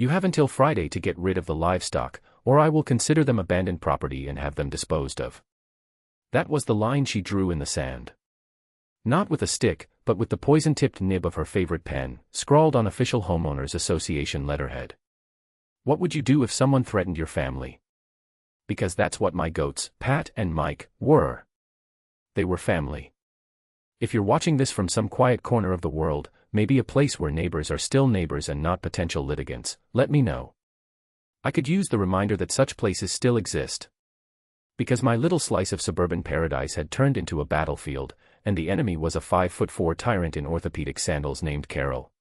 You have until Friday to get rid of the livestock, or I will consider them abandoned property and have them disposed of. That was the line she drew in the sand. Not with a stick, but with the poison-tipped nib of her favorite pen, scrawled on official homeowners association letterhead. What would you do if someone threatened your family? Because that's what my goats, Pat and Mike, were. They were family. If you're watching this from some quiet corner of the world, maybe a place where neighbors are still neighbors and not potential litigants, let me know. I could use the reminder that such places still exist. Because my little slice of suburban paradise had turned into a battlefield, and the enemy was a 5'4" tyrant in orthopedic sandals named Carol.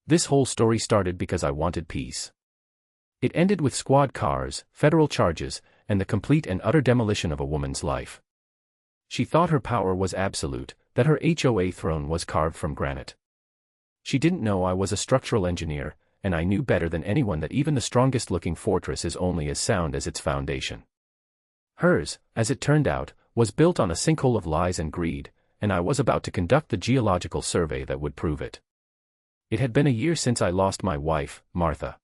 This whole story started because I wanted peace. It ended with squad cars, federal charges, and the complete and utter demolition of a woman's life. She thought her power was absolute, that her HOA throne was carved from granite. She didn't know I was a structural engineer, and I knew better than anyone that even the strongest-looking fortress is only as sound as its foundation. Hers, as it turned out, was built on a sinkhole of lies and greed, and I was about to conduct the geological survey that would prove it. It had been a year since I lost my wife, Martha.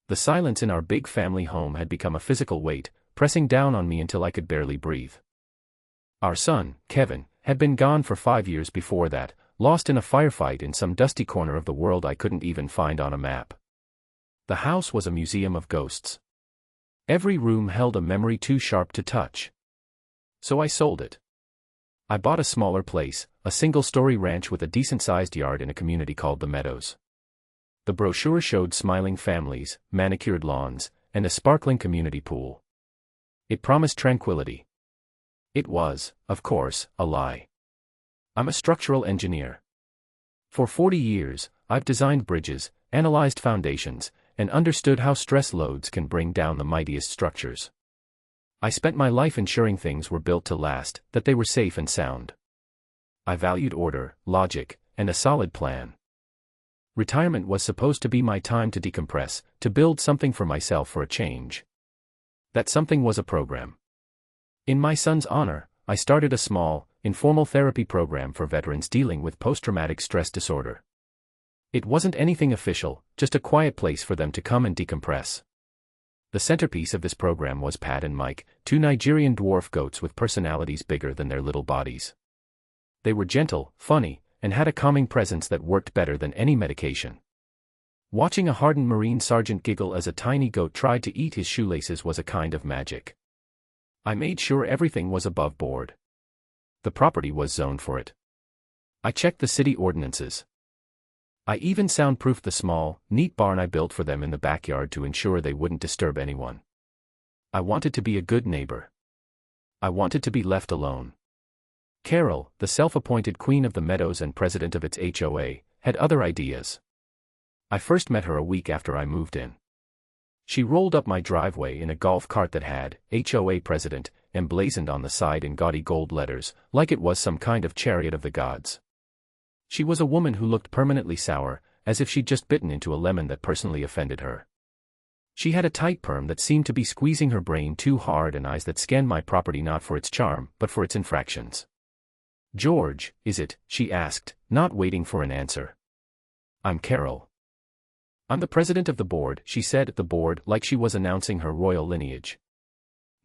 The silence in our big family home had become a physical weight, pressing down on me until I could barely breathe. Our son, Kevin, had been gone for 5 years before that, lost in a firefight in some dusty corner of the world I couldn't even find on a map. The house was a museum of ghosts. Every room held a memory too sharp to touch. So I sold it. I bought a smaller place, a single-story ranch with a decent-sized yard in a community called The Meadows. The brochure showed smiling families, manicured lawns, and a sparkling community pool. It promised tranquility. It was, of course, a lie. I'm a structural engineer. For 40 years, I've designed bridges, analyzed foundations, and understood how stress loads can bring down the mightiest structures. I spent my life ensuring things were built to last, that they were safe and sound. I valued order, logic, and a solid plan. Retirement was supposed to be my time to decompress, to build something for myself for a change. That something was a program. In my son's honor, I started a small, informal therapy program for veterans dealing with post-traumatic stress disorder. It wasn't anything official, just a quiet place for them to come and decompress. The centerpiece of this program was Pat and Mike, 2 Nigerian dwarf goats with personalities bigger than their little bodies. They were gentle, funny, and had a calming presence that worked better than any medication. Watching a hardened Marine sergeant giggle as a tiny goat tried to eat his shoelaces was a kind of magic. I made sure everything was above board. The property was zoned for it. I checked the city ordinances. I even soundproofed the small, neat barn I built for them in the backyard to ensure they wouldn't disturb anyone. I wanted to be a good neighbor. I wanted to be left alone. Carol, the self-appointed queen of the meadows and president of its HOA, had other ideas. I first met her a week after I moved in. She rolled up my driveway in a golf cart that had HOA President emblazoned on the side in gaudy gold letters, like it was some kind of chariot of the gods. She was a woman who looked permanently sour, as if she'd just bitten into a lemon that personally offended her. She had a tight perm that seemed to be squeezing her brain too hard and eyes that scanned my property not for its charm, but for its infractions. "George, is it?" she asked, not waiting for an answer. "I'm Carol." "I'm the president of the board," she said, the board, like she was announcing her royal lineage.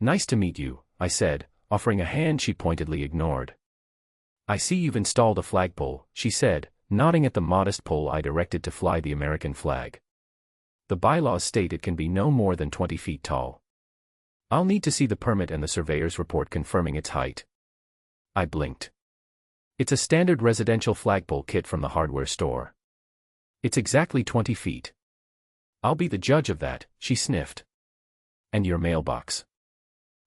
"Nice to meet you," I said, offering a hand she pointedly ignored. "I see you've installed a flagpole," she said, nodding at the modest pole I directed to fly the American flag. "The bylaws state it can be no more than 20 feet tall. I'll need to see the permit and the surveyor's report confirming its height." I blinked. "It's a standard residential flagpole kit from the hardware store. It's exactly 20 feet. I'll be the judge of that," she sniffed. "And your mailbox?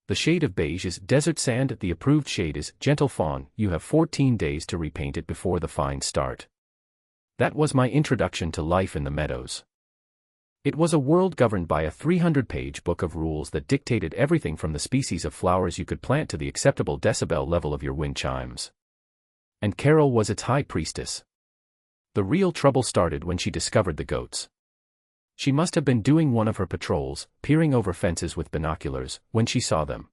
The shade of beige is desert sand, the approved shade is gentle fawn, you have 14 days to repaint it before the fines start." That was my introduction to life in the meadows. It was a world governed by a 300-page book of rules that dictated everything from the species of flowers you could plant to the acceptable decibel level of your wind chimes. And Carol was its high priestess. The real trouble started when she discovered the goats. She must have been doing one of her patrols, peering over fences with binoculars, when she saw them.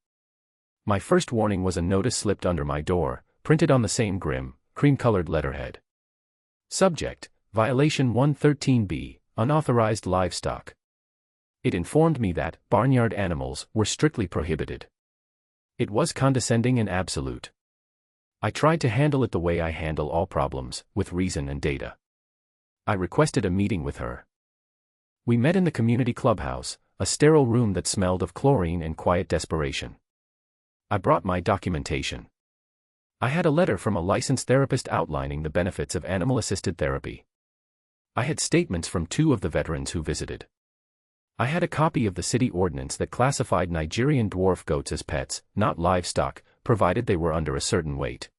My first warning was a notice slipped under my door, printed on the same grim, cream-colored letterhead. Subject: Violation 113B, unauthorized livestock. It informed me that barnyard animals were strictly prohibited. It was condescending and absolute. I tried to handle it the way I handle all problems, with reason and data. I requested a meeting with her. We met in the community clubhouse, a sterile room that smelled of chlorine and quiet desperation. I brought my documentation. I had a letter from a licensed therapist outlining the benefits of animal-assisted therapy. I had statements from 2 of the veterans who visited. I had a copy of the city ordinance that classified Nigerian dwarf goats as pets, not livestock, provided they were under a certain weight.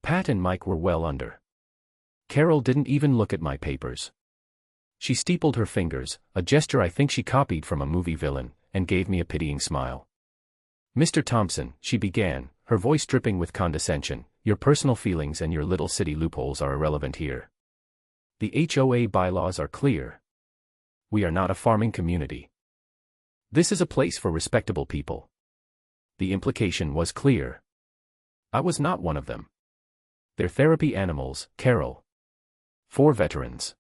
Pat and Mike were well under. Carol didn't even look at my papers. She steepled her fingers, a gesture I think she copied from a movie villain, and gave me a pitying smile. "Mr. Thompson," she began, her voice dripping with condescension, "your personal feelings and your little city loopholes are irrelevant here. The HOA bylaws are clear. We are not a farming community. This is a place for respectable people." The implication was clear. I was not one of them. They're therapy animals, Carol. 4 veterans.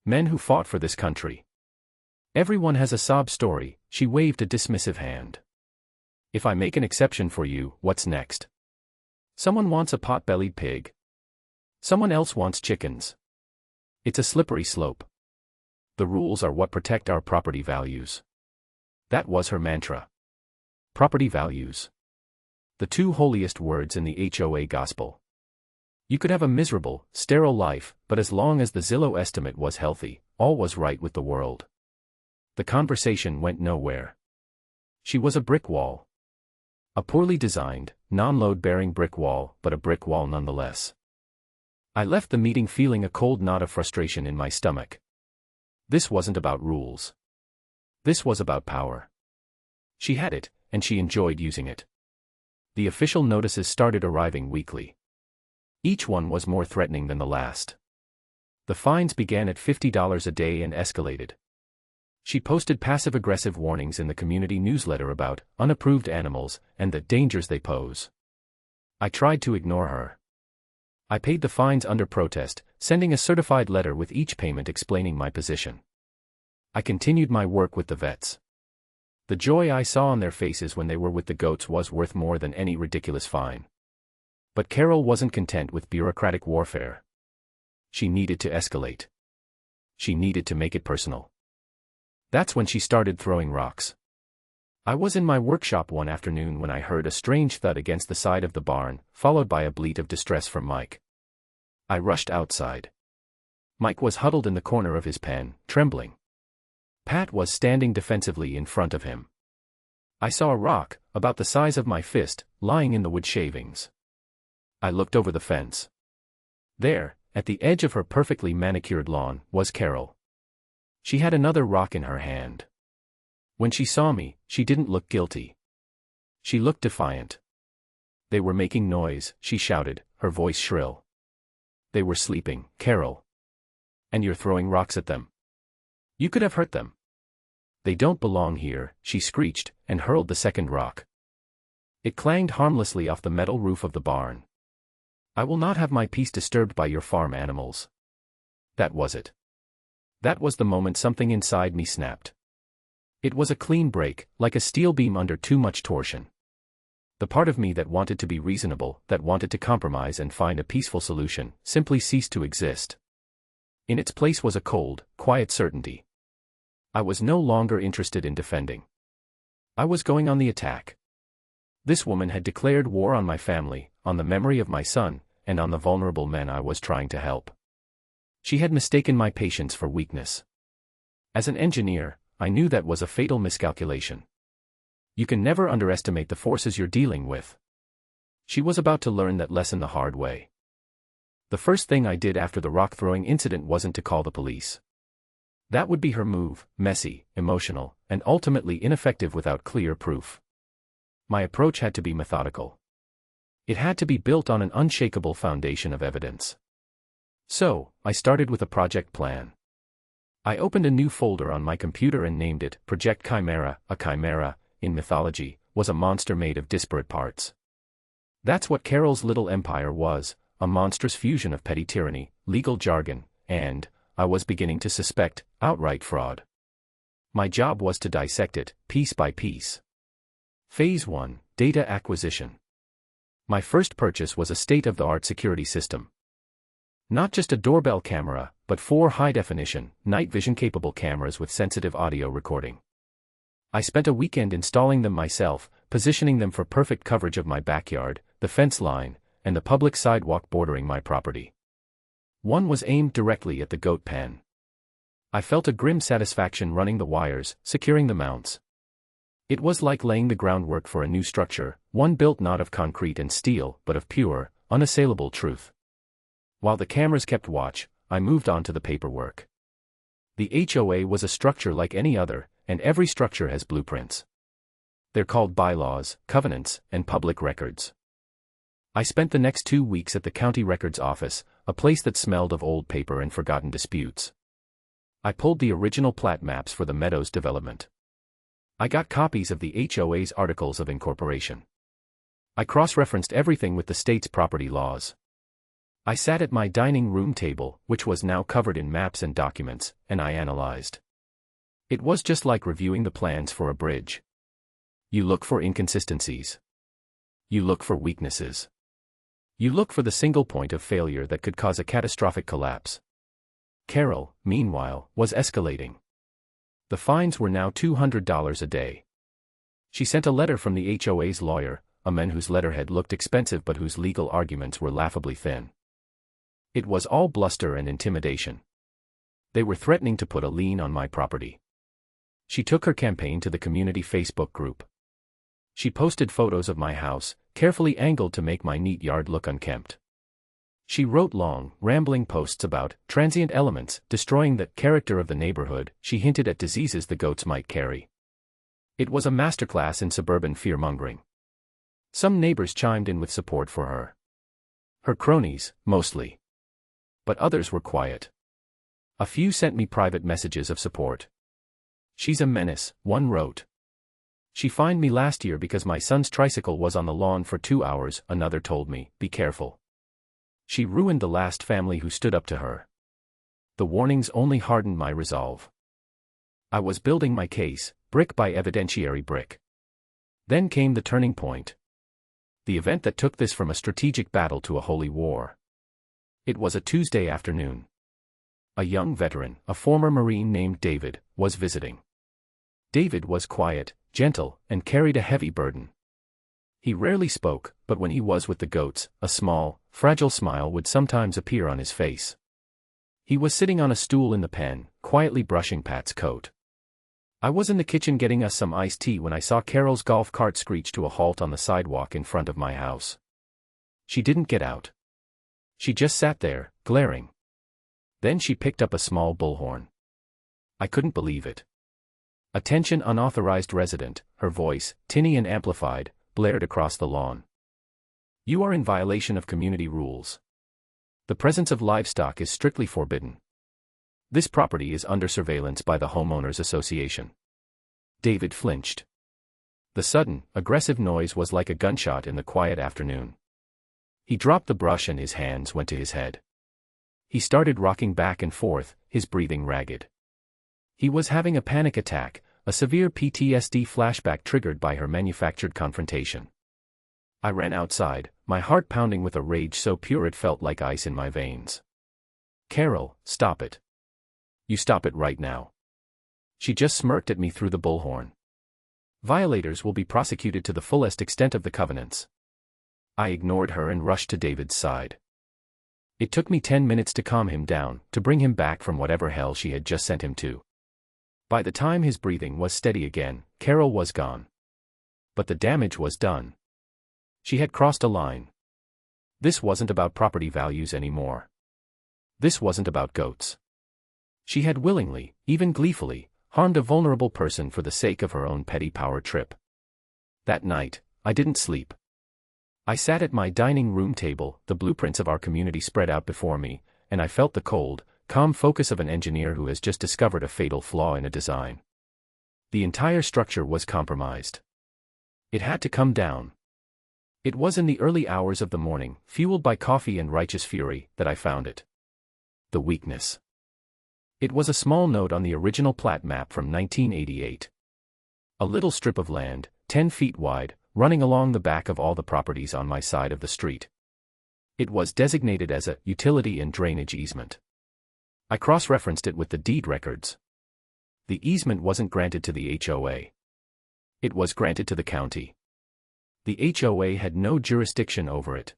Men who fought for this country. Everyone has a sob story, she waved a dismissive hand. If I make an exception for you, what's next? Someone wants a pot-bellied pig. Someone else wants chickens. It's a slippery slope. The rules are what protect our property values. That was her mantra. Property values. The 2 holiest words in the HOA gospel. You could have a miserable, sterile life, but as long as the Zillow estimate was healthy, all was right with the world. The conversation went nowhere. She was a brick wall. A poorly designed, non-load-bearing brick wall, but a brick wall nonetheless. I left the meeting feeling a cold knot of frustration in my stomach. This wasn't about rules. This was about power. She had it, and she enjoyed using it. The official notices started arriving weekly. Each one was more threatening than the last. The fines began at $50 a day and escalated. She posted passive-aggressive warnings in the community newsletter about unapproved animals and the dangers they pose. I tried to ignore her. I paid the fines under protest, sending a certified letter with each payment explaining my position. I continued my work with the vets. The joy I saw on their faces when they were with the goats was worth more than any ridiculous fine. But Carol wasn't content with bureaucratic warfare. She needed to escalate. She needed to make it personal. That's when she started throwing rocks. I was in my workshop one afternoon when I heard a strange thud against the side of the barn, followed by a bleat of distress from Mike. I rushed outside. Mike was huddled in the corner of his pen, trembling. Pat was standing defensively in front of him. I saw a rock, about the size of my fist, lying in the wood shavings. I looked over the fence. There, at the edge of her perfectly manicured lawn, was Carol. She had another rock in her hand. When she saw me, she didn't look guilty. She looked defiant. "They were making noise," she shouted, her voice shrill. "They were sleeping, Carol. And you're throwing rocks at them. You could have hurt them. They don't belong here," she screeched, and hurled the second rock. It clanged harmlessly off the metal roof of the barn. "I will not have my peace disturbed by your farm animals." That was it. That was the moment something inside me snapped. It was a clean break, like a steel beam under too much torsion. The part of me that wanted to be reasonable, that wanted to compromise and find a peaceful solution, simply ceased to exist. In its place was a cold, quiet certainty. I was no longer interested in defending. I was going on the attack. This woman had declared war on my family, on the memory of my son, and on the vulnerable men I was trying to help. She had mistaken my patience for weakness. As an engineer, I knew that was a fatal miscalculation. You can never underestimate the forces you're dealing with. She was about to learn that lesson the hard way. The first thing I did after the rock-throwing incident wasn't to call the police. That would be her move, messy, emotional, and ultimately ineffective without clear proof. My approach had to be methodical. It had to be built on an unshakable foundation of evidence. So, I started with a project plan. I opened a new folder on my computer and named it Project Chimera. A chimera, in mythology, was a monster made of disparate parts. That's what Carol's little empire was, a monstrous fusion of petty tyranny, legal jargon, and I was beginning to suspect outright fraud. My job was to dissect it, piece by piece. Phase 1, Data Acquisition. My first purchase was a state-of-the-art security system. Not just a doorbell camera, but 4 high-definition, night vision-capable cameras with sensitive audio recording. I spent a weekend installing them myself, positioning them for perfect coverage of my backyard, the fence line, and the public sidewalk bordering my property. One was aimed directly at the goat pen. I felt a grim satisfaction running the wires, securing the mounts. It was like laying the groundwork for a new structure, one built not of concrete and steel, but of pure, unassailable truth. While the cameras kept watch, I moved on to the paperwork. The HOA was a structure like any other, and every structure has blueprints. They're called bylaws, covenants, and public records. I spent the next 2 weeks at the county records office, a place that smelled of old paper and forgotten disputes. I pulled the original plat maps for the Meadows development. I got copies of the HOA's articles of incorporation. I cross-referenced everything with the state's property laws. I sat at my dining room table, which was now covered in maps and documents, and I analyzed. It was just like reviewing the plans for a bridge. You look for inconsistencies. You look for weaknesses. You look for the single point of failure that could cause a catastrophic collapse. Carol, meanwhile, was escalating. The fines were now $200 a day. She sent a letter from the HOA's lawyer, a man whose letterhead looked expensive but whose legal arguments were laughably thin. It was all bluster and intimidation. They were threatening to put a lien on my property. She took her campaign to the community Facebook group. She posted photos of my house, carefully angled to make my neat yard look unkempt. She wrote long, rambling posts about transient elements destroying the character of the neighborhood. She hinted at diseases the goats might carry. It was a masterclass in suburban fear-mongering. Some neighbors chimed in with support for her. Her cronies, mostly. But others were quiet. A few sent me private messages of support. "She's a menace," one wrote. "She fined me last year because my son's tricycle was on the lawn for 2 hours," another told me. "Be careful. She ruined the last family who stood up to her." The warnings only hardened my resolve. I was building my case, brick by evidentiary brick. Then came the turning point. The event that took this from a strategic battle to a holy war. It was a Tuesday afternoon. A young veteran, a former Marine named David, was visiting. David was quiet, gentle, and carried a heavy burden. He rarely spoke, but when he was with the goats, a small, fragile smile would sometimes appear on his face. He was sitting on a stool in the pen, quietly brushing Pat's coat. I was in the kitchen getting us some iced tea when I saw Carol's golf cart screech to a halt on the sidewalk in front of my house. She didn't get out. She just sat there, glaring. Then she picked up a small bullhorn. I couldn't believe it. "Attention unauthorized resident," her voice, tinny and amplified, blared across the lawn. "You are in violation of community rules. The presence of livestock is strictly forbidden. This property is under surveillance by the Homeowners Association." David flinched. The sudden, aggressive noise was like a gunshot in the quiet afternoon. He dropped the brush and his hands went to his head. He started rocking back and forth, his breathing ragged. He was having a panic attack, a severe PTSD flashback triggered by her manufactured confrontation. I ran outside, my heart pounding with a rage so pure it felt like ice in my veins. "Carol, stop it. You stop it right now." She just smirked at me through the bullhorn. "Violators will be prosecuted to the fullest extent of the covenants." I ignored her and rushed to David's side. It took me 10 minutes to calm him down, to bring him back from whatever hell she had just sent him to. By the time his breathing was steady again, Carol was gone. But the damage was done. She had crossed a line. This wasn't about property values anymore. This wasn't about goats. She had willingly, even gleefully, harmed a vulnerable person for the sake of her own petty power trip. That night, I didn't sleep. I sat at my dining room table, the blueprints of our community spread out before me, and I felt the cold, calm focus of an engineer who has just discovered a fatal flaw in a design. The entire structure was compromised. It had to come down. It was in the early hours of the morning, fueled by coffee and righteous fury, that I found it. The weakness. It was a small note on the original plat map from 1988. A little strip of land, 10 feet wide, running along the back of all the properties on my side of the street. It was designated as a utility and drainage easement. I cross-referenced it with the deed records. The easement wasn't granted to the HOA. It was granted to the county. The HOA had no jurisdiction over it.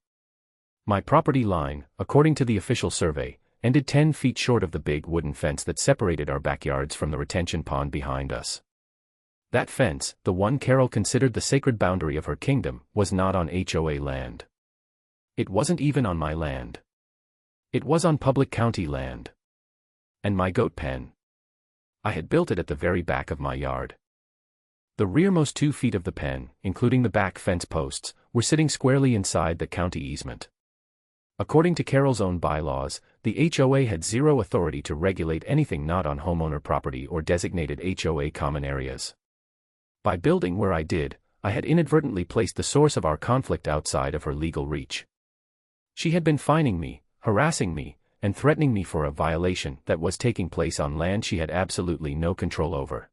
My property line, according to the official survey, ended 10 feet short of the big wooden fence that separated our backyards from the retention pond behind us. That fence, the one Carol considered the sacred boundary of her kingdom, was not on HOA land. It wasn't even on my land. It was on public county land. And my goat pen. I had built it at the very back of my yard. The rearmost 2 feet of the pen, including the back fence posts, were sitting squarely inside the county easement. According to Carol's own bylaws, the HOA had zero authority to regulate anything not on homeowner property or designated HOA common areas. By building where I did, I had inadvertently placed the source of our conflict outside of her legal reach. She had been fining me, harassing me, and threatening me for a violation that was taking place on land she had absolutely no control over.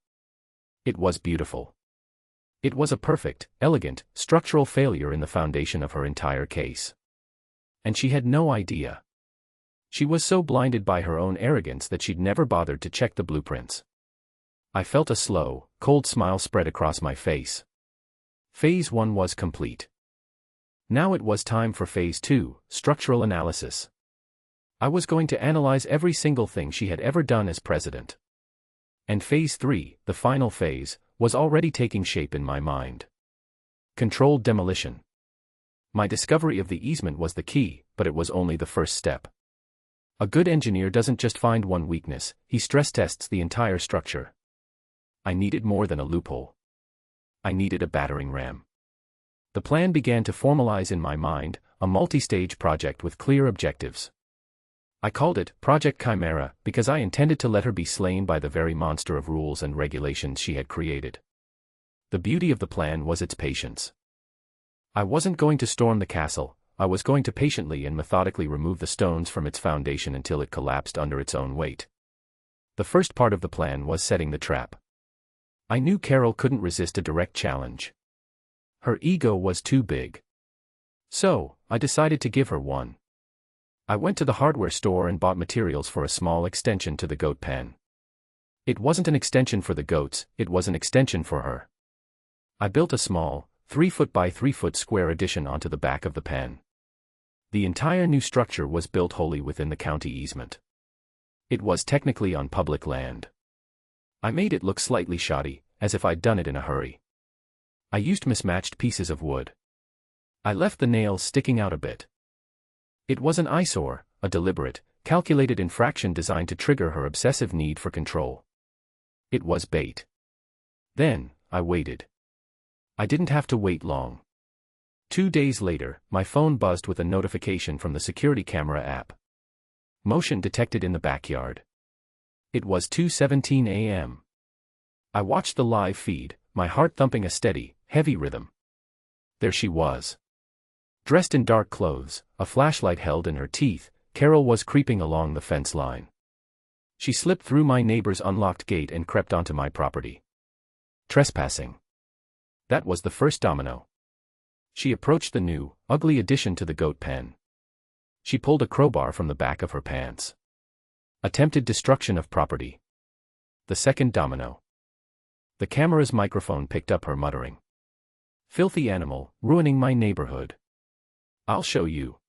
It was beautiful. It was a perfect, elegant, structural failure in the foundation of her entire case. And she had no idea. She was so blinded by her own arrogance that she'd never bothered to check the blueprints. I felt a slow, cold smile spread across my face. Phase 1 was complete. Now it was time for Phase 2, structural analysis. I was going to analyze every single thing she had ever done as president. And Phase 3, the final phase, was already taking shape in my mind. Controlled demolition. My discovery of the easement was the key, but it was only the first step. A good engineer doesn't just find one weakness, he stress tests the entire structure. I needed more than a loophole. I needed a battering ram. The plan began to formalize in my mind, a multi-stage project with clear objectives. I called it Project Chimera because I intended to let her be slain by the very monster of rules and regulations she had created. The beauty of the plan was its patience. I wasn't going to storm the castle, I was going to patiently and methodically remove the stones from its foundation until it collapsed under its own weight. The first part of the plan was setting the trap. I knew Carol couldn't resist a direct challenge. Her ego was too big. So, I decided to give her one. I went to the hardware store and bought materials for a small extension to the goat pen. It wasn't an extension for the goats, it was an extension for her. I built a small, 3-foot by 3-foot square addition onto the back of the pen. The entire new structure was built wholly within the county easement. It was technically on public land. I made it look slightly shoddy, as if I'd done it in a hurry. I used mismatched pieces of wood. I left the nails sticking out a bit. It was an eyesore, a deliberate, calculated infraction designed to trigger her obsessive need for control. It was bait. Then, I waited. I didn't have to wait long. 2 days later, my phone buzzed with a notification from the security camera app. Motion detected in the backyard. It was 2:17 a.m. I watched the live feed, my heart thumping a steady, heavy rhythm. There she was. Dressed in dark clothes, a flashlight held in her teeth, Carol was creeping along the fence line. She slipped through my neighbor's unlocked gate and crept onto my property. Trespassing. That was the first domino. She approached the new, ugly addition to the goat pen. She pulled a crowbar from the back of her pants. Attempted destruction of property. The second domino. The camera's microphone picked up her muttering. Filthy animal, ruining my neighborhood. I'll show you.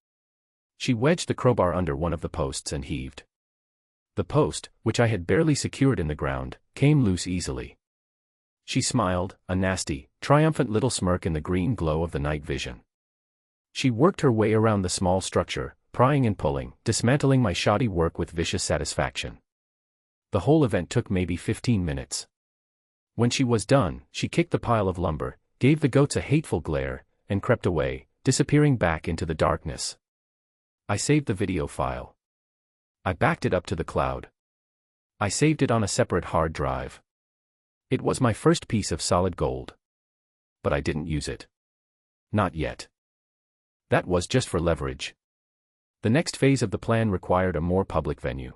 She wedged the crowbar under one of the posts and heaved. The post, which I had barely secured in the ground, came loose easily. She smiled, a nasty, triumphant little smirk in the green glow of the night vision. She worked her way around the small structure, prying and pulling, dismantling my shoddy work with vicious satisfaction. The whole event took maybe 15 minutes. When she was done, she kicked the pile of lumber, gave the goats a hateful glare, and crept away, disappearing back into the darkness. I saved the video file. I backed it up to the cloud. I saved it on a separate hard drive. It was my first piece of solid gold. But I didn't use it. Not yet. That was just for leverage. The next phase of the plan required a more public venue.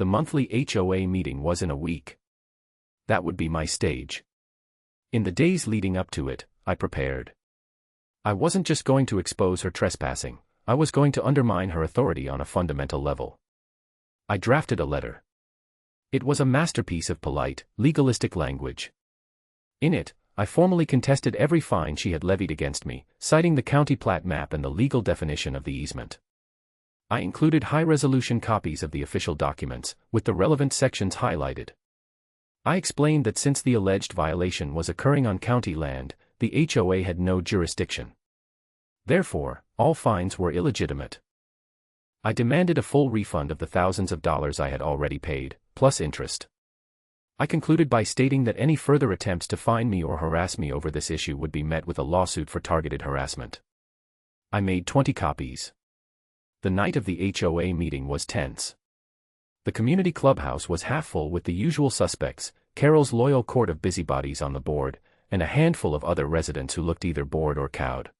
The monthly HOA meeting was in a week. That would be my stage. In the days leading up to it, I prepared. I wasn't just going to expose her trespassing, I was going to undermine her authority on a fundamental level. I drafted a letter. It was a masterpiece of polite, legalistic language. In it, I formally contested every fine she had levied against me, citing the county plat map and the legal definition of the easement. I included high-resolution copies of the official documents, with the relevant sections highlighted. I explained that since the alleged violation was occurring on county land, the HOA had no jurisdiction. Therefore, all fines were illegitimate. I demanded a full refund of the thousands of dollars I had already paid, plus interest. I concluded by stating that any further attempts to fine me or harass me over this issue would be met with a lawsuit for targeted harassment. I made 20 copies. The night of the HOA meeting was tense. The community clubhouse was half full with the usual suspects, Carol's loyal court of busybodies on the board, and a handful of other residents who looked either bored or cowed.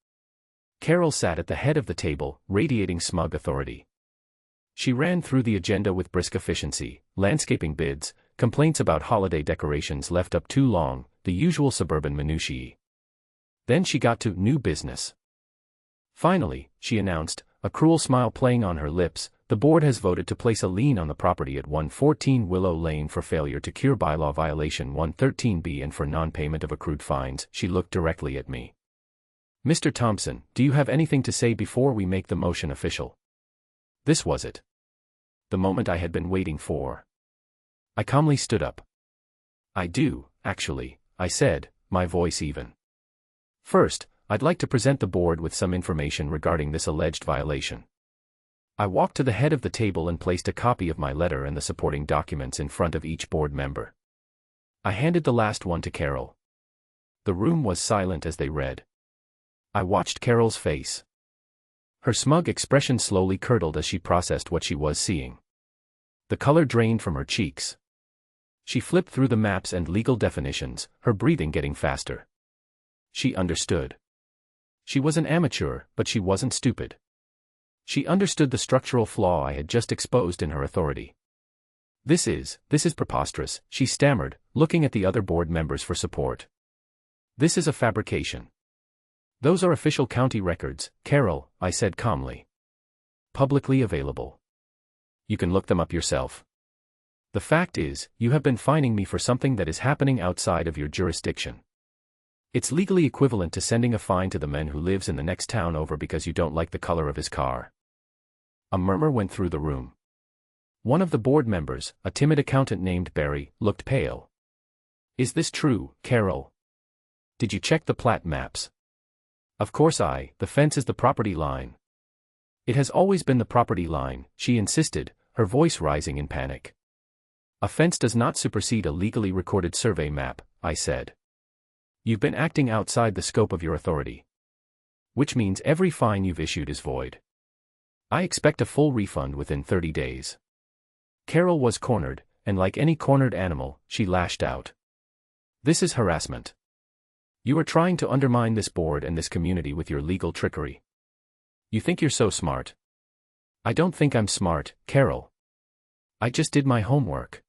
Carol sat at the head of the table, radiating smug authority. She ran through the agenda with brisk efficiency, landscaping bids, complaints about holiday decorations left up too long, the usual suburban minutiae. Then she got to new business. Finally, she announced, a cruel smile playing on her lips, the board has voted to place a lien on the property at 114 Willow Lane for failure to cure bylaw violation 113B and for non-payment of accrued fines. She looked directly at me. Mr. Thompson, do you have anything to say before we make the motion official? This was it. The moment I had been waiting for. I calmly stood up. I do, actually, I said, my voice even. First, I'd like to present the board with some information regarding this alleged violation. I walked to the head of the table and placed a copy of my letter and the supporting documents in front of each board member. I handed the last one to Carol. The room was silent as they read. I watched Carol's face. Her smug expression slowly curdled as she processed what she was seeing. The color drained from her cheeks. She flipped through the maps and legal definitions, her breathing getting faster. She understood. She was an amateur, but she wasn't stupid. She understood the structural flaw I had just exposed in her authority. This is preposterous, she stammered, looking at the other board members for support. This is a fabrication. Those are official county records, Carol, I said calmly. Publicly available. You can look them up yourself. The fact is, you have been fining me for something that is happening outside of your jurisdiction. It's legally equivalent to sending a fine to the man who lives in the next town over because you don't like the color of his car. A murmur went through the room. One of the board members, a timid accountant named Barry, looked pale. Is this true, Carol? Did you check the plat maps? Of course the fence is the property line. It has always been the property line, she insisted, her voice rising in panic. A fence does not supersede a legally recorded survey map, I said. You've been acting outside the scope of your authority. Which means every fine you've issued is void. I expect a full refund within 30 days. Carol was cornered, and like any cornered animal, she lashed out. This is harassment. You are trying to undermine this board and this community with your legal trickery. You think you're so smart. I don't think I'm smart, Carol. I just did my homework.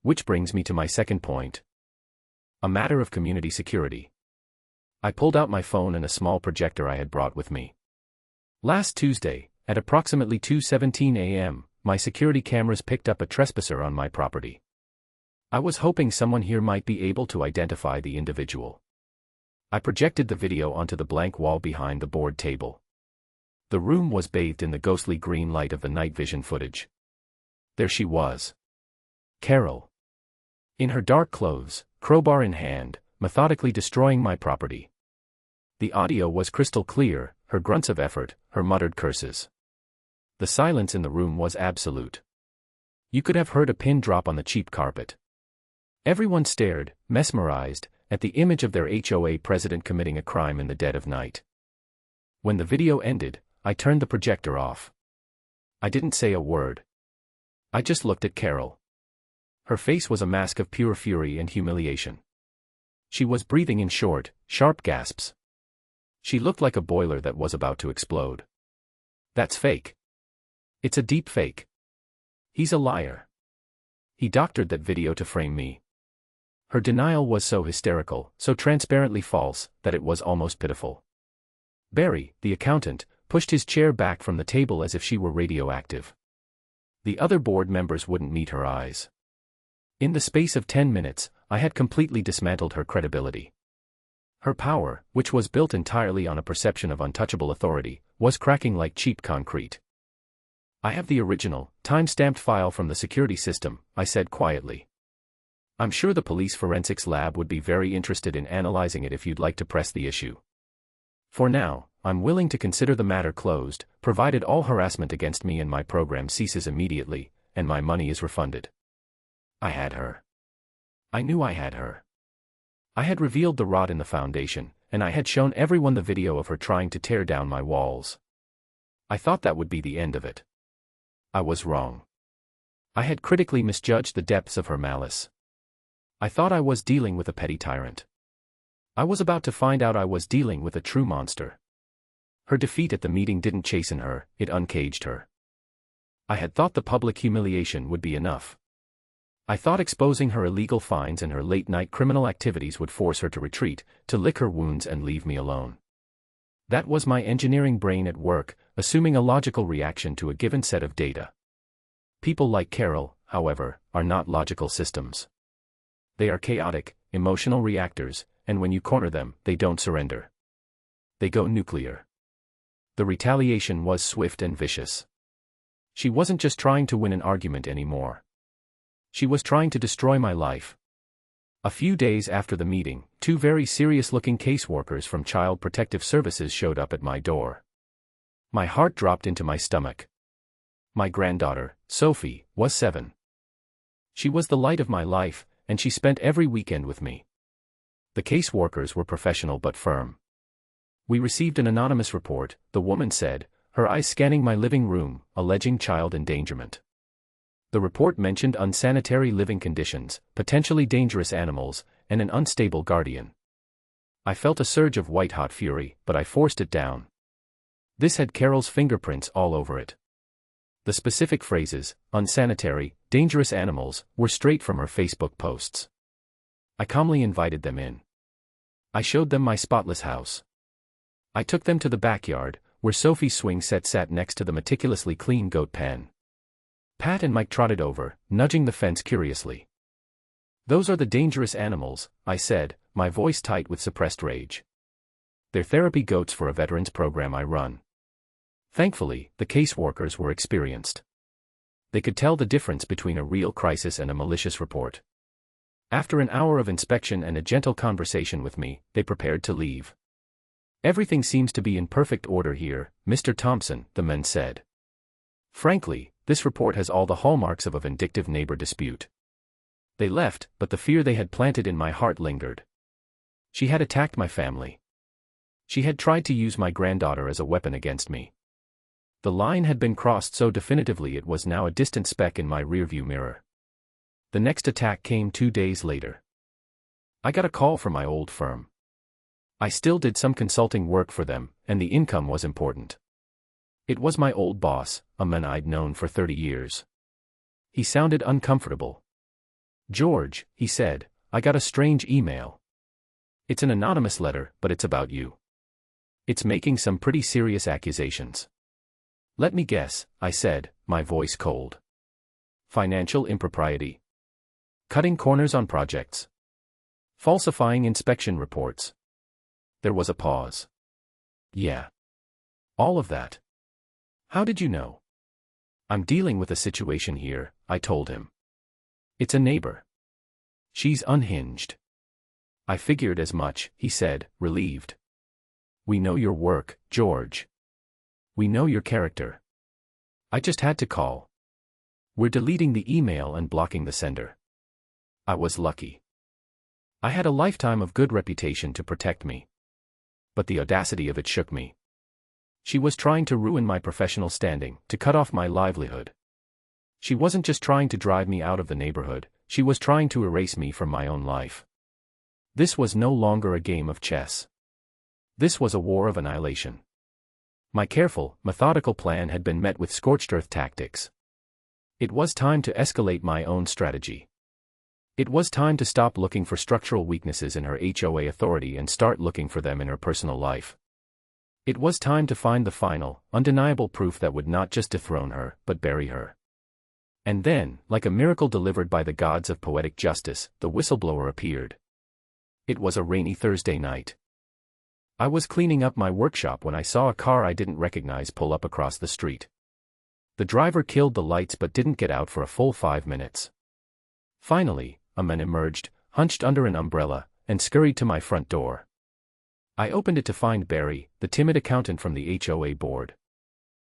Which brings me to my second point. A matter of community security. I pulled out my phone and a small projector I had brought with me. Last Tuesday, at approximately 2:17 a.m., my security cameras picked up a trespasser on my property. I was hoping someone here might be able to identify the individual. I projected the video onto the blank wall behind the board table. The room was bathed in the ghostly green light of the night vision footage. There she was. Carol. In her dark clothes, crowbar in hand, methodically destroying my property. The audio was crystal clear, her grunts of effort, her muttered curses. The silence in the room was absolute. You could have heard a pin drop on the cheap carpet. Everyone stared, mesmerized, at the image of their HOA president committing a crime in the dead of night. When the video ended, I turned the projector off. I didn't say a word. I just looked at Carol. Her face was a mask of pure fury and humiliation. She was breathing in short, sharp gasps. She looked like a boiler that was about to explode. That's fake. It's a deep fake. He's a liar. He doctored that video to frame me. Her denial was so hysterical, so transparently false, that it was almost pitiful. Barry, the accountant, pushed his chair back from the table as if she were radioactive. The other board members wouldn't meet her eyes. In the space of 10 minutes, I had completely dismantled her credibility. Her power, which was built entirely on a perception of untouchable authority, was cracking like cheap concrete. "I have the original, time-stamped file from the security system," I said quietly. "I'm sure the police forensics lab would be very interested in analyzing it if you'd like to press the issue. For now, I'm willing to consider the matter closed, provided all harassment against me and my program ceases immediately, and my money is refunded." I had her. I knew I had her. I had revealed the rot in the foundation, and I had shown everyone the video of her trying to tear down my walls. I thought that would be the end of it. I was wrong. I had critically misjudged the depths of her malice. I thought I was dealing with a petty tyrant. I was about to find out I was dealing with a true monster. Her defeat at the meeting didn't chasten her, it uncaged her. I had thought the public humiliation would be enough. I thought exposing her illegal fines and her late-night criminal activities would force her to retreat, to lick her wounds and leave me alone. That was my engineering brain at work, assuming a logical reaction to a given set of data. People like Carol, however, are not logical systems. They are chaotic, emotional reactors, and when you corner them, they don't surrender. They go nuclear. The retaliation was swift and vicious. She wasn't just trying to win an argument anymore. She was trying to destroy my life. A few days after the meeting, 2 very serious-looking caseworkers from Child Protective Services showed up at my door. My heart dropped into my stomach. My granddaughter, Sophie, was 7. She was the light of my life, and she spent every weekend with me. The caseworkers were professional but firm. "We received an anonymous report," the woman said, her eyes scanning my living room, alleging child endangerment. The report mentioned unsanitary living conditions, potentially dangerous animals, and an unstable guardian. I felt a surge of white-hot fury, but I forced it down. This had Carol's fingerprints all over it. The specific phrases, unsanitary, dangerous animals, were straight from her Facebook posts. I calmly invited them in. I showed them my spotless house. I took them to the backyard, where Sophie's swing set sat next to the meticulously clean goat pen. Pat and Mike trotted over, nudging the fence curiously. "Those are the dangerous animals," I said, my voice tight with suppressed rage. "They're therapy goats for a veterans program I run." Thankfully, the caseworkers were experienced. They could tell the difference between a real crisis and a malicious report. After an hour of inspection and a gentle conversation with me, they prepared to leave. "Everything seems to be in perfect order here, Mr. Thompson," the men said. "Frankly, this report has all the hallmarks of a vindictive neighbor dispute." They left, but the fear they had planted in my heart lingered. She had attacked my family. She had tried to use my granddaughter as a weapon against me. The line had been crossed so definitively it was now a distant speck in my rearview mirror. The next attack came 2 days later. I got a call from my old firm. I still did some consulting work for them, and the income was important. It was my old boss, a man I'd known for 30 years. He sounded uncomfortable. "George," he said, "I got a strange email. It's an anonymous letter, but it's about you. It's making some pretty serious accusations." "Let me guess," I said, my voice cold. "Financial impropriety? Cutting corners on projects? Falsifying inspection reports?" There was a pause. "Yeah. All of that." "How did you know?" "I'm dealing with a situation here," I told him. "It's a neighbor. She's unhinged." "I figured as much," he said, relieved. "We know your work, George. We know your character. I just had to call. We're deleting the email and blocking the sender." I was lucky. I had a lifetime of good reputation to protect me. But the audacity of it shook me. She was trying to ruin my professional standing, to cut off my livelihood. She wasn't just trying to drive me out of the neighborhood, she was trying to erase me from my own life. This was no longer a game of chess. This was a war of annihilation. My careful, methodical plan had been met with scorched earth tactics. It was time to escalate my own strategy. It was time to stop looking for structural weaknesses in her HOA authority and start looking for them in her personal life. It was time to find the final, undeniable proof that would not just dethrone her, but bury her. And then, like a miracle delivered by the gods of poetic justice, the whistleblower appeared. It was a rainy Thursday night. I was cleaning up my workshop when I saw a car I didn't recognize pull up across the street. The driver killed the lights but didn't get out for a full 5 minutes. Finally, a man emerged, hunched under an umbrella, and scurried to my front door. I opened it to find Barry, the timid accountant from the HOA board.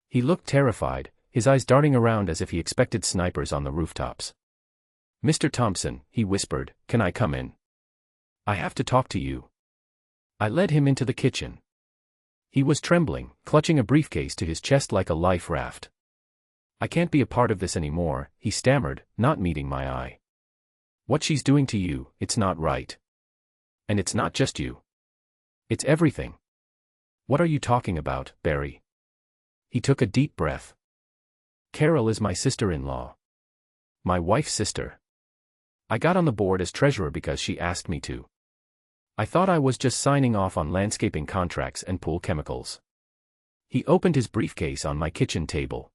He looked terrified, his eyes darting around as if he expected snipers on the rooftops. "Mr. Thompson," he whispered, "can I come in? I have to talk to you." I led him into the kitchen. He was trembling, clutching a briefcase to his chest like a life raft. "I can't be a part of this anymore," he stammered, not meeting my eye. "What she's doing to you, it's not right. And it's not just you. It's everything." "What are you talking about, Barry?" He took a deep breath. "Carol is my sister-in-law. My wife's sister. I got on the board as treasurer because she asked me to. I thought I was just signing off on landscaping contracts and pool chemicals." He opened his briefcase on my kitchen table.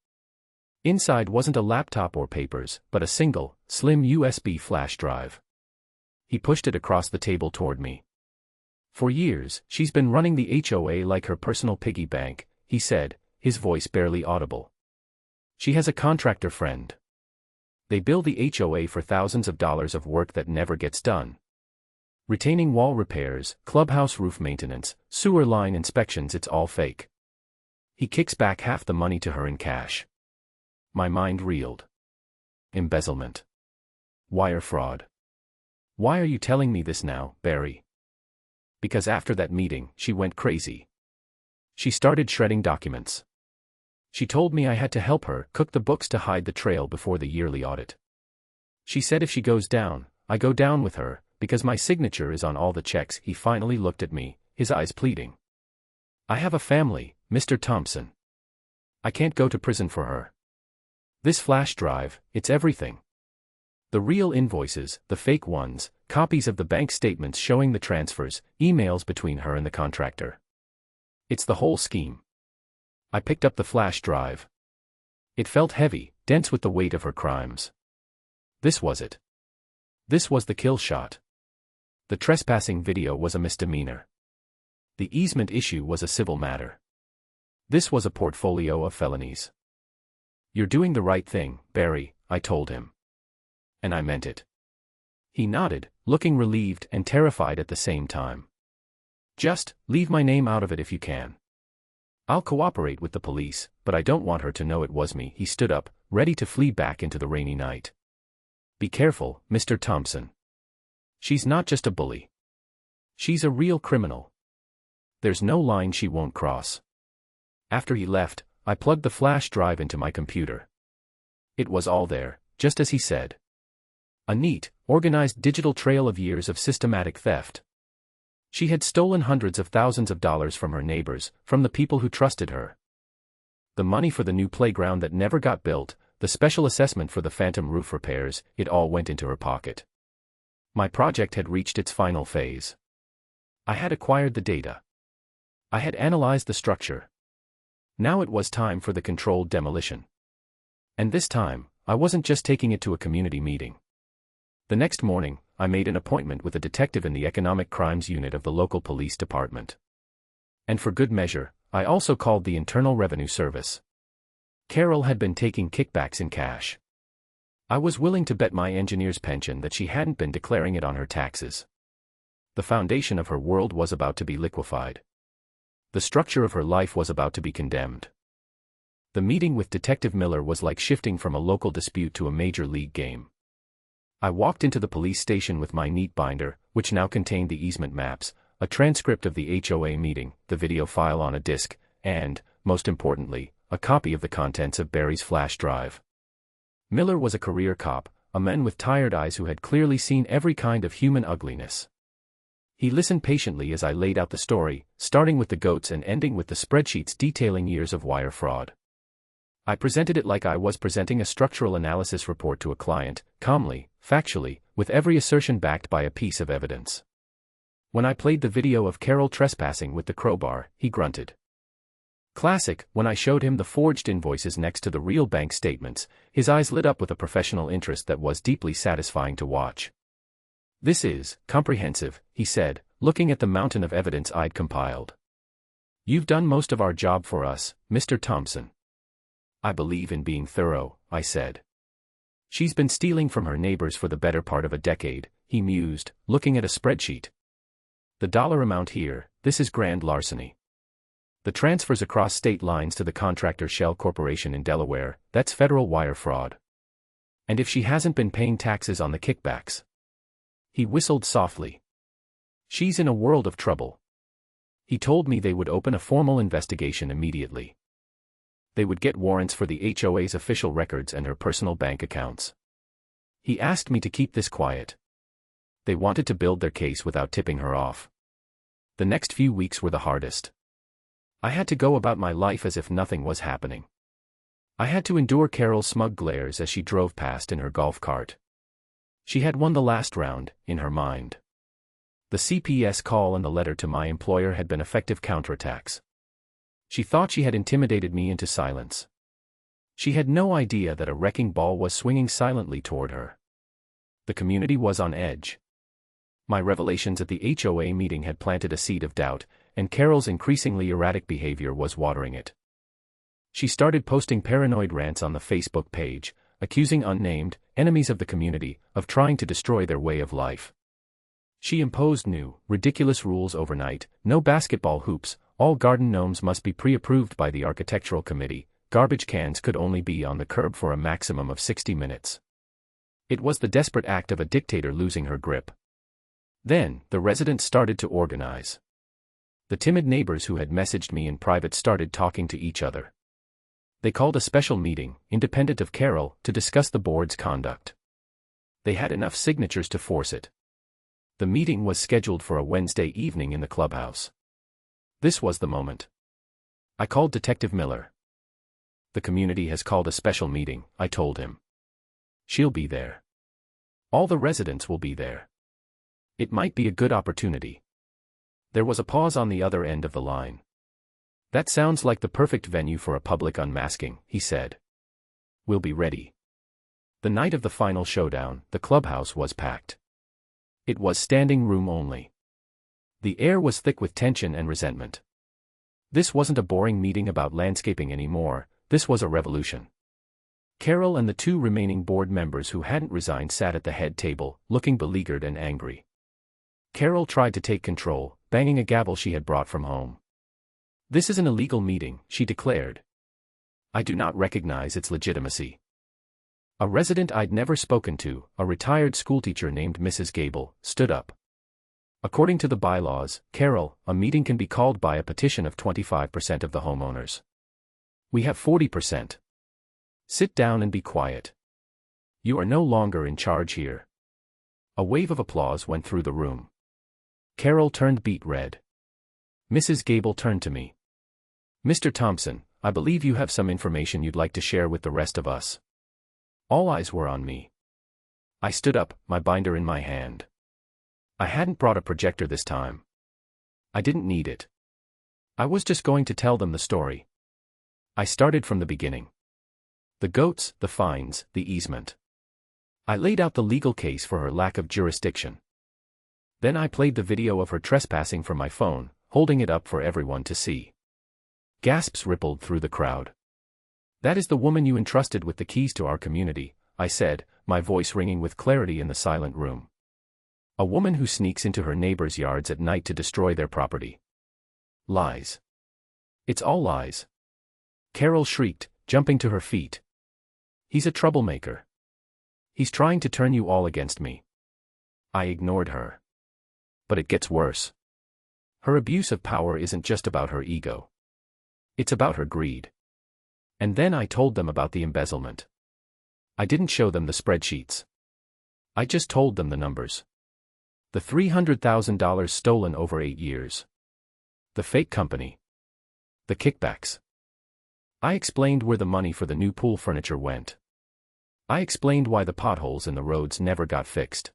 Inside wasn't a laptop or papers, but a single, slim USB flash drive. He pushed it across the table toward me. "For years, she's been running the HOA like her personal piggy bank," he said, his voice barely audible. "She has a contractor friend. They bill the HOA for thousands of dollars of work that never gets done. Retaining wall repairs, clubhouse roof maintenance, sewer line inspections, it's all fake. He kicks back half the money to her in cash." My mind reeled. Embezzlement. Wire fraud. "Why are you telling me this now, Barry?" "Because after that meeting, she went crazy. She started shredding documents. She told me I had to help her cook the books to hide the trail before the yearly audit. She said if she goes down, I go down with her, because my signature is on all the checks." He finally looked at me, his eyes pleading. "I have a family, Mr. Thompson. I can't go to prison for her. This flash drive, it's everything. The real invoices, the fake ones, copies of the bank statements showing the transfers, emails between her and the contractor. It's the whole scheme." I picked up the flash drive. It felt heavy, dense with the weight of her crimes. This was it. This was the kill shot. The trespassing video was a misdemeanor. The easement issue was a civil matter. This was a portfolio of felonies. "You're doing the right thing, Barry," I told him. And I meant it. He nodded, looking relieved and terrified at the same time. "Just leave my name out of it if you can. I'll cooperate with the police, but I don't want her to know it was me." He stood up, ready to flee back into the rainy night. "Be careful, Mr. Thompson. She's not just a bully. She's a real criminal. There's no line she won't cross." After he left, I plugged the flash drive into my computer. It was all there, just as he said. A neat, organized digital trail of years of systematic theft. She had stolen hundreds of thousands of dollars from her neighbors, from the people who trusted her. The money for the new playground that never got built, the special assessment for the phantom roof repairs, it all went into her pocket. My project had reached its final phase. I had acquired the data. I had analyzed the structure. Now it was time for the controlled demolition. And this time, I wasn't just taking it to a community meeting. The next morning, I made an appointment with a detective in the economic crimes unit of the local police department. And for good measure, I also called the Internal Revenue Service. Carol had been taking kickbacks in cash. I was willing to bet my engineer's pension that she hadn't been declaring it on her taxes. The foundation of her world was about to be liquefied. The structure of her life was about to be condemned. The meeting with Detective Miller was like shifting from a local dispute to a major league game. I walked into the police station with my neat binder, which now contained the easement maps, a transcript of the HOA meeting, the video file on a disc, and, most importantly, a copy of the contents of Barry's flash drive. Miller was a career cop, a man with tired eyes who had clearly seen every kind of human ugliness. He listened patiently as I laid out the story, starting with the goats and ending with the spreadsheets detailing years of wire fraud. I presented it like I was presenting a structural analysis report to a client, calmly, factually, with every assertion backed by a piece of evidence. When I played the video of Carol trespassing with the crowbar, he grunted. Classic. When I showed him the forged invoices next to the real bank statements, his eyes lit up with a professional interest that was deeply satisfying to watch. "This is comprehensive," he said, looking at the mountain of evidence I'd compiled. "You've done most of our job for us, Mr. Thompson." "I believe in being thorough," I said. "She's been stealing from her neighbors for the better part of a decade," he mused, looking at a spreadsheet. "The dollar amount here, this is grand larceny. The transfers across state lines to the contractor Shell Corporation in Delaware, that's federal wire fraud. And if she hasn't been paying taxes on the kickbacks." He whistled softly. "She's in a world of trouble." He told me they would open a formal investigation immediately. They would get warrants for the HOA's official records and her personal bank accounts. He asked me to keep this quiet. They wanted to build their case without tipping her off. The next few weeks were the hardest. I had to go about my life as if nothing was happening. I had to endure Carol's smug glares as she drove past in her golf cart. She had won the last round, in her mind. The CPS call and the letter to my employer had been effective counterattacks. She thought she had intimidated me into silence. She had no idea that a wrecking ball was swinging silently toward her. The community was on edge. My revelations at the HOA meeting had planted a seed of doubt, and Carol's increasingly erratic behavior was watering it. She started posting paranoid rants on the Facebook page, accusing unnamed enemies of the community of trying to destroy their way of life. She imposed new, ridiculous rules overnight: no basketball hoops, all garden gnomes must be pre-approved by the architectural committee, garbage cans could only be on the curb for a maximum of 60 minutes. It was the desperate act of a dictator losing her grip. Then, the residents started to organize. The timid neighbors who had messaged me in private started talking to each other. They called a special meeting, independent of Carol, to discuss the board's conduct. They had enough signatures to force it. The meeting was scheduled for a Wednesday evening in the clubhouse. This was the moment. I called Detective Miller. "The community has called a special meeting," I told him. "She'll be there. All the residents will be there. It might be a good opportunity." There was a pause on the other end of the line. "That sounds like the perfect venue for a public unmasking," he said. "We'll be ready." The night of the final showdown, the clubhouse was packed. It was standing room only. The air was thick with tension and resentment. This wasn't a boring meeting about landscaping anymore, this was a revolution. Carol and the two remaining board members who hadn't resigned sat at the head table, looking beleaguered and angry. Carol tried to take control, banging a gavel she had brought from home. "This is an illegal meeting," she declared. "I do not recognize its legitimacy." A resident I'd never spoken to, a retired schoolteacher named Mrs. Gable, stood up. "According to the bylaws, Carol, a meeting can be called by a petition of 25% of the homeowners. We have 40%. Sit down and be quiet. You are no longer in charge here." A wave of applause went through the room. Carol turned beet red. Mrs. Gable turned to me. "Mr. Thompson, I believe you have some information you'd like to share with the rest of us." All eyes were on me. I stood up, my binder in my hand. I hadn't brought a projector this time. I didn't need it. I was just going to tell them the story. I started from the beginning. The goats, the fines, the easement. I laid out the legal case for her lack of jurisdiction. Then I played the video of her trespassing from my phone, holding it up for everyone to see. Gasps rippled through the crowd. "That is the woman you entrusted with the keys to our community," I said, my voice ringing with clarity in the silent room. "A woman who sneaks into her neighbors' yards at night to destroy their property. Lies. It's all lies." Carol shrieked, jumping to her feet. "He's a troublemaker. He's trying to turn you all against me." I ignored her. But it gets worse. Her abuse of power isn't just about her ego. It's about her greed. And then I told them about the embezzlement. I didn't show them the spreadsheets. I just told them the numbers. The $300,000 stolen over 8 years. The fake company. The kickbacks. I explained where the money for the new pool furniture went. I explained why the potholes in the roads never got fixed.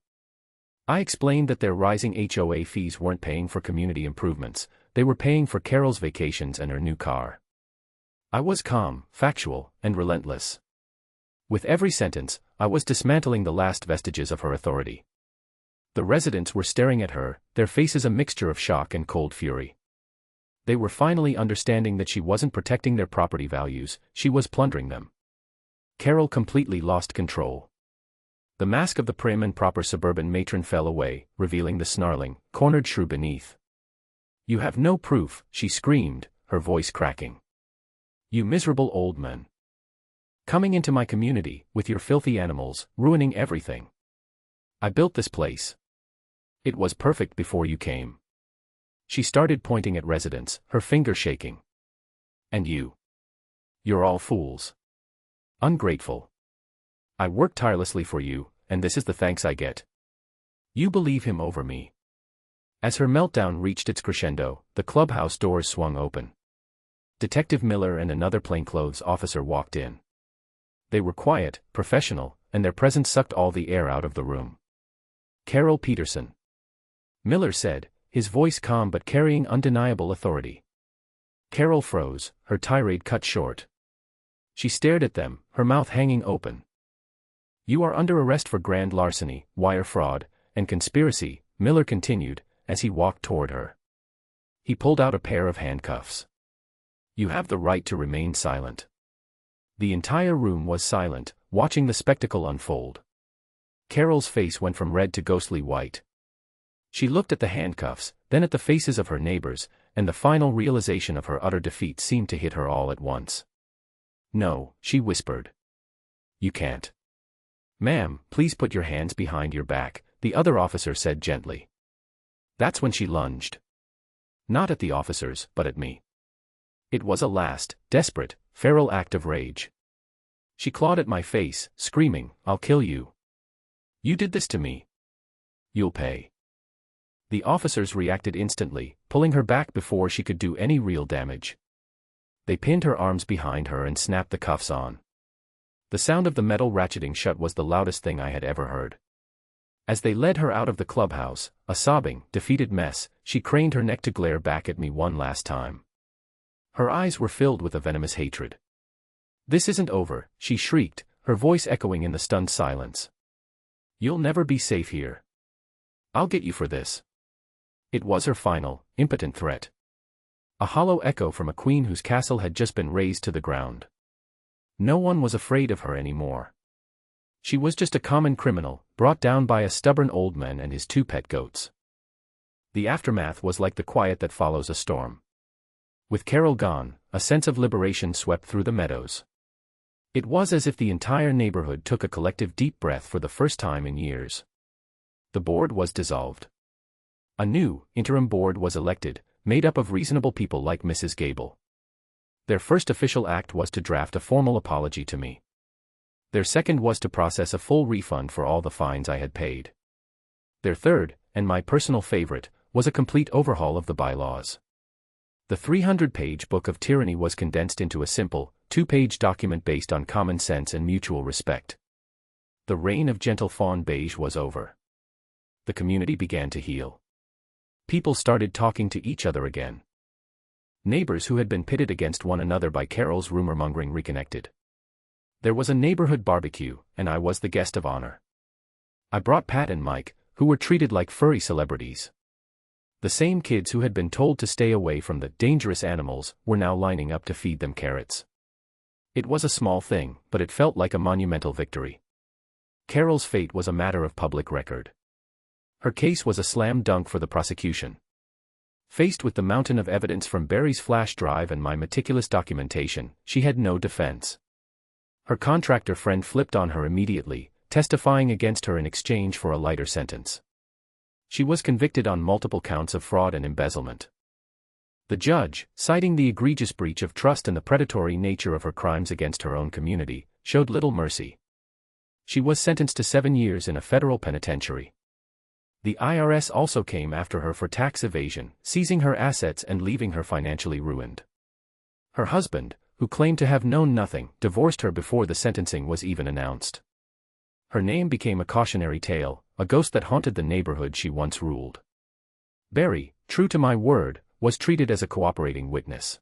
I explained that their rising HOA fees weren't paying for community improvements, they were paying for Carol's vacations and her new car. I was calm, factual, and relentless. With every sentence, I was dismantling the last vestiges of her authority. The residents were staring at her, their faces a mixture of shock and cold fury. They were finally understanding that she wasn't protecting their property values, she was plundering them. Carol completely lost control. The mask of the prim and proper suburban matron fell away, revealing the snarling, cornered shrew beneath. "You have no proof," she screamed, her voice cracking. "You miserable old man. Coming into my community, with your filthy animals, ruining everything. I built this place. It was perfect before you came." She started pointing at residents, her finger shaking. "And you? You're all fools. Ungrateful. I worked tirelessly for you, and this is the thanks I get. You believe him over me." As her meltdown reached its crescendo, the clubhouse doors swung open. Detective Miller and another plainclothes officer walked in. They were quiet, professional, and their presence sucked all the air out of the room. "Carol Peterson," Miller said, his voice calm but carrying undeniable authority. Carol froze, her tirade cut short. She stared at them, her mouth hanging open. "You are under arrest for grand larceny, wire fraud, and conspiracy," Miller continued, as he walked toward her. He pulled out a pair of handcuffs. "You have the right to remain silent." The entire room was silent, watching the spectacle unfold. Carol's face went from red to ghostly white. She looked at the handcuffs, then at the faces of her neighbors, and the final realization of her utter defeat seemed to hit her all at once. "No," she whispered. "You can't." "Ma'am, please put your hands behind your back," the other officer said gently. That's when she lunged. Not at the officers, but at me. It was a last, desperate, feral act of rage. She clawed at my face, screaming, "I'll kill you. You did this to me. You'll pay." The officers reacted instantly, pulling her back before she could do any real damage. They pinned her arms behind her and snapped the cuffs on. The sound of the metal ratcheting shut was the loudest thing I had ever heard. As they led her out of the clubhouse, a sobbing, defeated mess, she craned her neck to glare back at me one last time. Her eyes were filled with a venomous hatred. "This isn't over," she shrieked, her voice echoing in the stunned silence. "You'll never be safe here. I'll get you for this." It was her final, impotent threat. A hollow echo from a queen whose castle had just been razed to the ground. No one was afraid of her anymore. She was just a common criminal, brought down by a stubborn old man and his 2 pet goats. The aftermath was like the quiet that follows a storm. With Carol gone, a sense of liberation swept through the meadows. It was as if the entire neighborhood took a collective deep breath for the first time in years. The board was dissolved. A new, interim board was elected, made up of reasonable people like Mrs. Gable. Their first official act was to draft a formal apology to me. Their second was to process a full refund for all the fines I had paid. Their third, and my personal favorite, was a complete overhaul of the bylaws. The 300-page book of tyranny was condensed into a simple, 2-page document based on common sense and mutual respect. The reign of gentle fawn beige was over. The community began to heal. People started talking to each other again. Neighbors who had been pitted against one another by Carol's rumor-mongering reconnected. There was a neighborhood barbecue, and I was the guest of honor. I brought Pat and Mike, who were treated like furry celebrities. The same kids who had been told to stay away from the dangerous animals were now lining up to feed them carrots. It was a small thing, but it felt like a monumental victory. Carol's fate was a matter of public record. Her case was a slam dunk for the prosecution. Faced with the mountain of evidence from Barry's flash drive and my meticulous documentation, she had no defense. Her contractor friend flipped on her immediately, testifying against her in exchange for a lighter sentence. She was convicted on multiple counts of fraud and embezzlement. The judge, citing the egregious breach of trust and the predatory nature of her crimes against her own community, showed little mercy. She was sentenced to 7 years in a federal penitentiary. The IRS also came after her for tax evasion, seizing her assets and leaving her financially ruined. Her husband, who claimed to have known nothing, divorced her before the sentencing was even announced. Her name became a cautionary tale, a ghost that haunted the neighborhood she once ruled. Barry, true to my word, was treated as a cooperating witness.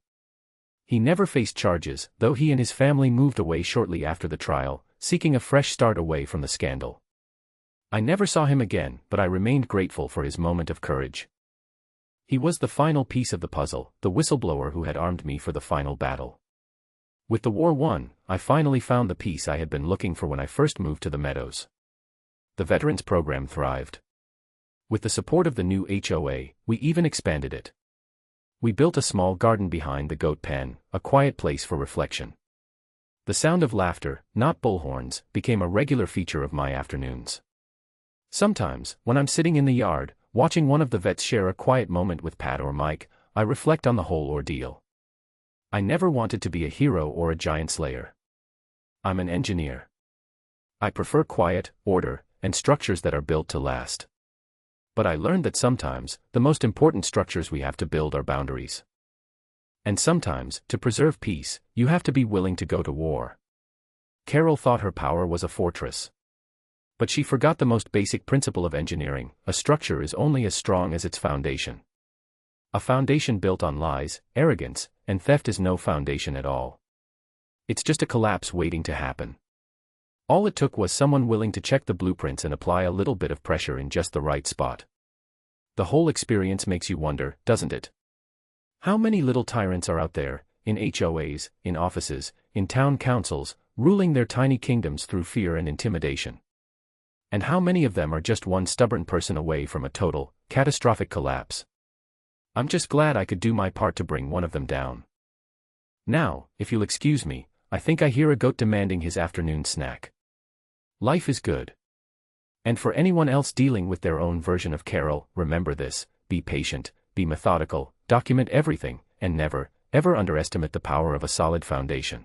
He never faced charges, though he and his family moved away shortly after the trial, seeking a fresh start away from the scandal. I never saw him again, but I remained grateful for his moment of courage. He was the final piece of the puzzle, the whistleblower who had armed me for the final battle. With the war won, I finally found the peace I had been looking for when I first moved to the Meadows. The Veterans Program thrived. With the support of the new HOA, we even expanded it. We built a small garden behind the goat pen, a quiet place for reflection. The sound of laughter, not bullhorns, became a regular feature of my afternoons. Sometimes, when I'm sitting in the yard, watching one of the vets share a quiet moment with Pat or Mike, I reflect on the whole ordeal. I never wanted to be a hero or a giant slayer. I'm an engineer. I prefer quiet, order, and structures that are built to last. But I learned that sometimes, the most important structures we have to build are boundaries. And sometimes, to preserve peace, you have to be willing to go to war. Carol thought her power was a fortress. But she forgot the most basic principle of engineering: a structure is only as strong as its foundation. A foundation built on lies, arrogance, and theft is no foundation at all. It's just a collapse waiting to happen. All it took was someone willing to check the blueprints and apply a little bit of pressure in just the right spot. The whole experience makes you wonder, doesn't it? How many little tyrants are out there, in HOAs, in offices, in town councils, ruling their tiny kingdoms through fear and intimidation? And how many of them are just one stubborn person away from a total, catastrophic collapse? I'm just glad I could do my part to bring one of them down. Now, if you'll excuse me, I think I hear a goat demanding his afternoon snack. Life is good. And for anyone else dealing with their own version of Carol, remember this: be patient, be methodical, document everything, and never, ever underestimate the power of a solid foundation.